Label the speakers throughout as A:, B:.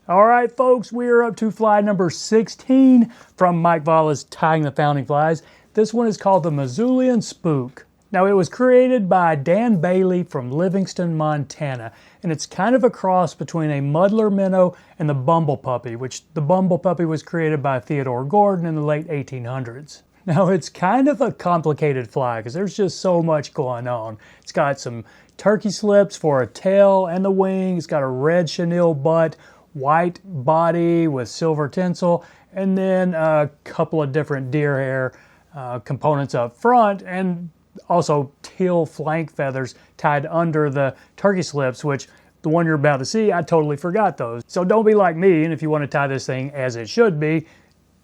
A: All right, folks, we are up to fly number 16 from Mike Valla's Tying the Founding Flies. This one is called the Missoulian Spook. Now, it was created by Dan Bailey from Livingston, Montana, and it's kind of a cross between a Muddler minnow and the Bumblepuppy, which the Bumblepuppy was created by Theodore Gordon in the late 1800s. Now, it's kind of a complicated fly because there's just so much going on. It's got some turkey slips for a tail and the wing. It's got a red chenille butt, white body with silver tinsel, and then a couple of different deer hair components up front, and also teal flank feathers tied under the turkey slips, which the one you're about to see, I totally forgot those. So don't be like me, and if you want to tie this thing as it should be,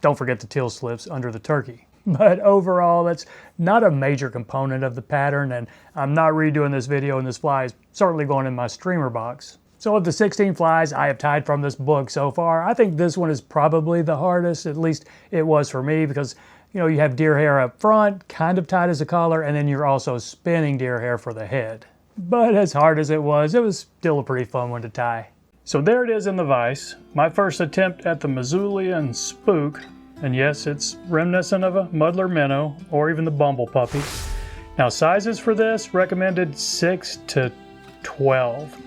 A: don't forget the teal slips under the turkey. But overall, that's not a major component of the pattern, and I'm not redoing this video, and this fly is certainly going in my streamer box. So of the 16 flies I have tied from this book so far, I think this one is probably the hardest. At least it was for me, because you know, you have deer hair up front, kind of tied as a collar, and then you're also spinning deer hair for the head. But as hard as it was still a pretty fun one to tie. So there it is in the vise, my first attempt at the Missoulian Spook. And yes, it's reminiscent of a Muddler minnow or even the Bumblepuppy. Now, sizes for this recommended 6 to 12.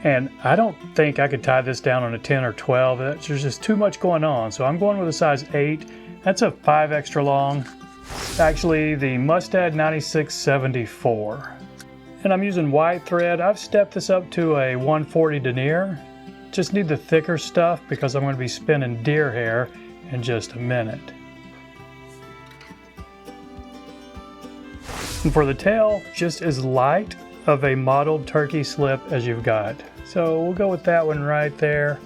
A: And I don't think I could tie this down on a 10 or 12. There's just too much going on. So I'm going with a size 8. That's a 5 extra long. Actually, the Mustad 9674. And I'm using white thread. I've stepped this up to a 140 denier. Just need the thicker stuff because I'm going to be spinning deer hair in just a minute. And for the tail, just as light of a mottled turkey slip as you've got. So we'll go with that one right there.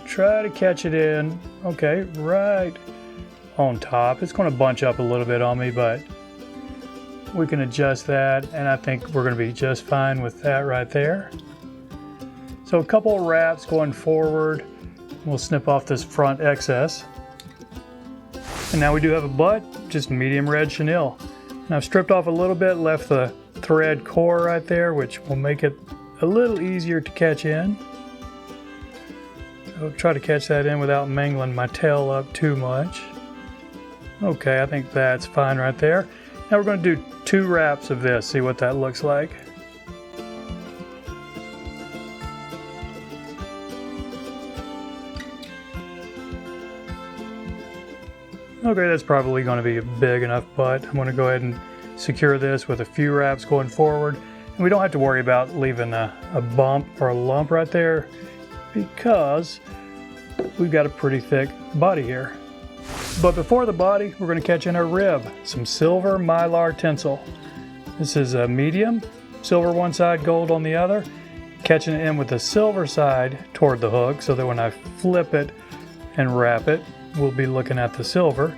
A: Try to catch it in, okay, right on top. It's going to bunch up a little bit on me, but we can adjust that, and I think we're going to be just fine with that right there. So a couple of wraps going forward. We'll snip off this front excess. And now we do have a butt, just medium red chenille. And I've stripped off a little bit, left the thread core right there, which will make it a little easier to catch in. So try to catch that in without mangling my tail up too much. Okay, I think that's fine right there. Now we're going to do 2 wraps of this, see what that looks like. Okay, that's probably going to be a big enough butt. I'm going to go ahead and secure this with a few wraps going forward. And we don't have to worry about leaving a bump or a lump right there because we've got a pretty thick body here. But before the body, we're going to catch in our rib, some silver Mylar tinsel. This is a medium, silver one side, gold on the other. Catching it in with the silver side toward the hook so that when I flip it and wrap it, we'll be looking at the silver.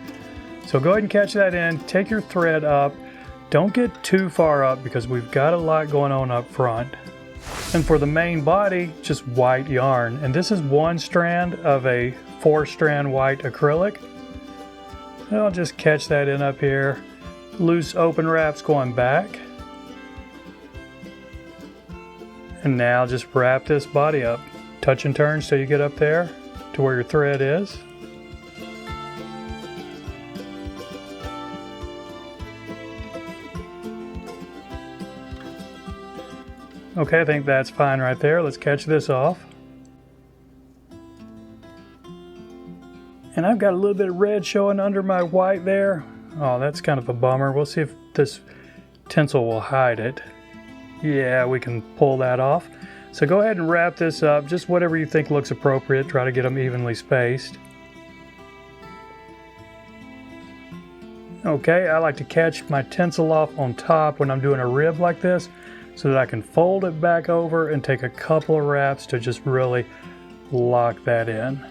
A: So go ahead and catch that in, take your thread up. Don't get too far up because we've got a lot going on up front. And for the main body, just white yarn. And this is 1 strand of a 4-strand white acrylic. And I'll just catch that in up here. Loose open wraps going back. And now just wrap this body up. Touch and turn so you get up there to where your thread is. Okay, I think that's fine right there. Let's catch this off. And I've got a little bit of red showing under my white there. Oh, that's kind of a bummer. We'll see if this tinsel will hide it. Yeah, we can pull that off. So go ahead and wrap this up, just whatever you think looks appropriate. Try to get them evenly spaced. Okay, I like to catch my tinsel off on top when I'm doing a rib like this, so that I can fold it back over and take a couple of wraps to just really lock that in.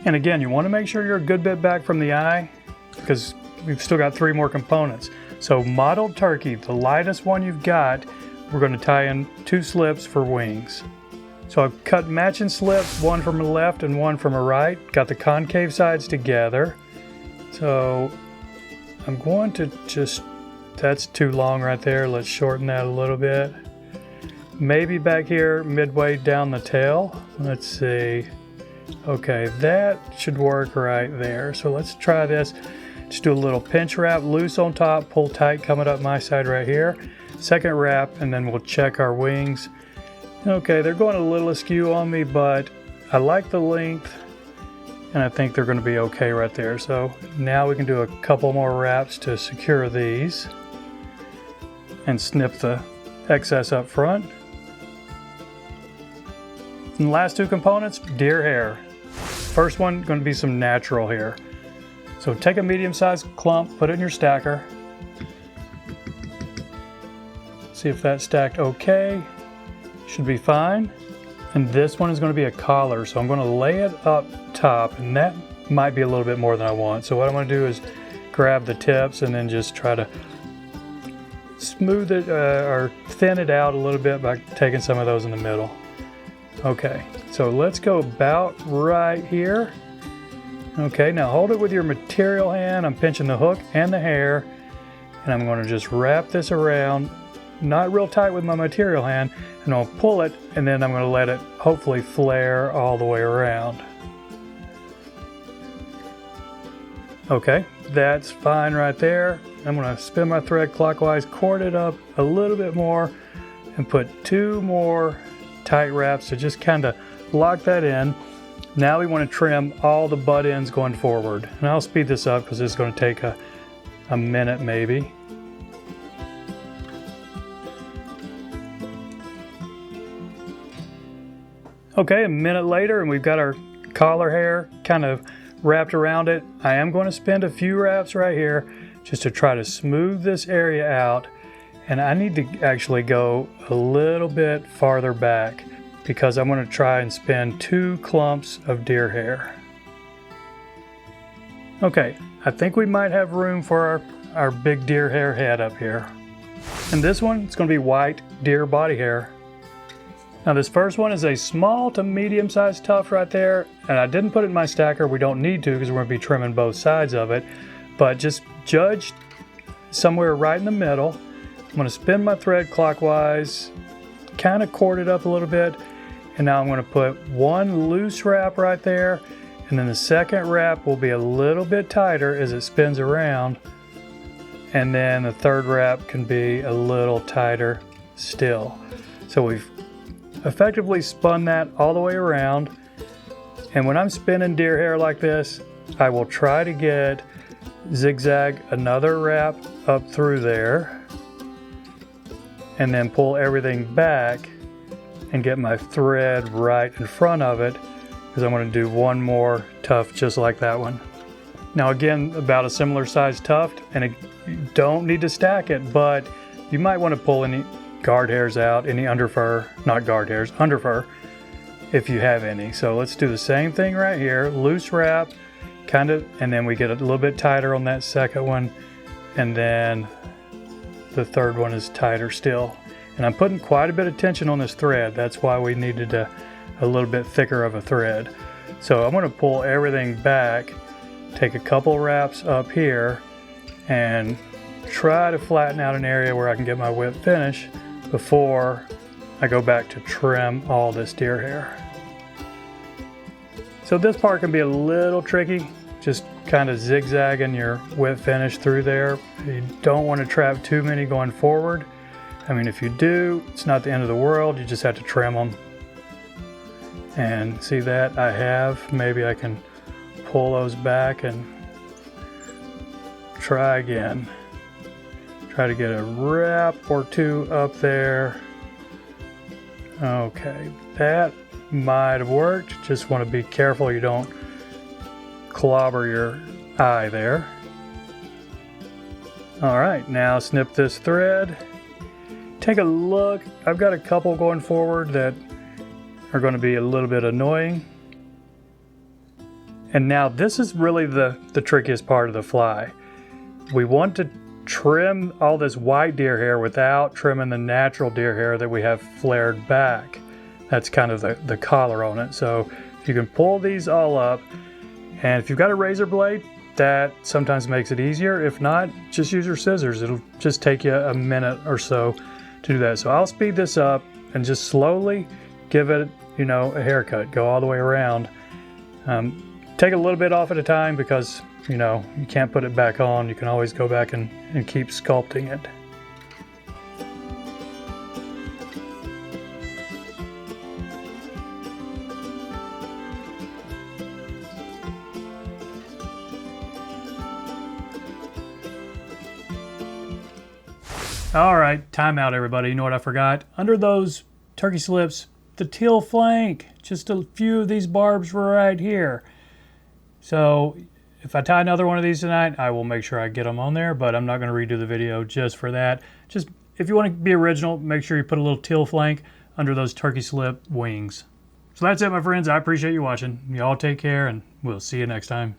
A: And again, you want to make sure you're a good bit back from the eye because we've still got 3 more components. So mottled turkey, the lightest one you've got, we're going to tie in 2 slips for wings. So I've cut matching slips, one from a left and one from a right. Got the concave sides together. So I'm going to just, that's too long right there. Let's shorten that a little bit. maybe back here midway down the tail. Let's see. Okay, that should work right there. So let's try this. Just do a little pinch wrap, loose on top, pull tight coming up my side right here. Second wrap, and then we'll check our wings. Okay, they're going a little askew on me, but I like the length, and I think they're going to be okay right there. So now we can do a couple more wraps to secure these and snip the excess up front. And the last two components, deer hair. First one, going to be some natural hair. So take a medium-sized clump, put it in your stacker. See if that's stacked okay. Should be fine. And this one is going to be a collar, so I'm going to lay it up top, and that might be a little bit more than I want. So what I'm going to do is grab the tips and then just try to smooth it or thin it out a little bit by taking some of those in the middle. Okay, so let's go about right here. Okay, now hold it with your material hand. I'm pinching the hook and the hair, and I'm going to just wrap this around, not real tight with my material hand, and I'll pull it, and then I'm going to let it hopefully flare all the way around. Okay, that's fine right there. I'm going to spin my thread clockwise, cord it up a little bit more, and put two more tight wraps to just kind of lock that in. Now we want to trim all the butt ends going forward. And I'll speed this up because it's going to take a minute maybe. Okay, a minute later and we've got our collar hair kind of wrapped around it. I am going to spin a few wraps right here just to try to smooth this area out. And I need to actually go a little bit farther back because I'm going to try and spin two clumps of deer hair. Okay, I think we might have room for our big deer hair head up here. And this one, it's going to be white deer body hair. Now this first one is a small to medium sized tuft right there, and I didn't put it in my stacker. We don't need to because we're going to be trimming both sides of it, but just judge somewhere right in the middle. I'm going to spin my thread clockwise, kind of cord it up a little bit, and now I'm going to put one loose wrap right there, and then the second wrap will be a little bit tighter as it spins around, and then the third wrap can be a little tighter still. So we've effectively spun that all the way around, and when I'm spinning deer hair like this, I will try to zigzag another wrap up through there, and then pull everything back and get my thread right in front of it because I'm going to do one more tuft just like that one. Now again, about a similar size tuft, and you don't need to stack it, but you might want to pull any guard hairs out, any underfur, not guard hairs, underfur, if you have any. So let's do the same thing right here, loose wrap, kind of, and then we get a little bit tighter on that second one, and then the third one is tighter still. And I'm putting quite a bit of tension on this thread. That's why we needed a little bit thicker of a thread. So I'm going to pull everything back, take a couple wraps up here, and try to flatten out an area where I can get my whip finish before I go back to trim all this deer hair. So this part can be a little tricky, just kind of zigzagging your whip finish through there. You don't want to trap too many going forward. I mean, if you do, it's not the end of the world. You just have to trim them. And see that I have, maybe I can pull those back and try again. Try to get a wrap or two up there. Okay, that might have worked. Just want to be careful you don't clobber your eye there. All right, now snip this thread. Take a look. I've got a couple going forward that are going to be a little bit annoying. And now this is really the trickiest part of the fly. We want to trim all this white deer hair without trimming the natural deer hair that we have flared back. That's kind of the collar on it. So if you can pull these all up, and if you've got a razor blade, that sometimes makes it easier. If not, just use your scissors. It'll just take you a minute or so to do that. So I'll speed this up and just slowly give it, you know, a haircut. Go all the way around. Take a little bit off at a time because, you know, you can't put it back on. You can always go back and keep sculpting it. All right, time out everybody. You know what I forgot? Under those turkey slips, the teal flank, just a few of these barbs right here. So if I tie another one of these tonight, I will make sure I get them on there, but I'm not going to redo the video just for that. Just if you want to be original, make sure you put a little teal flank under those turkey slip wings. So that's it, my friends. I appreciate you watching. Y'all take care, and we'll see you next time.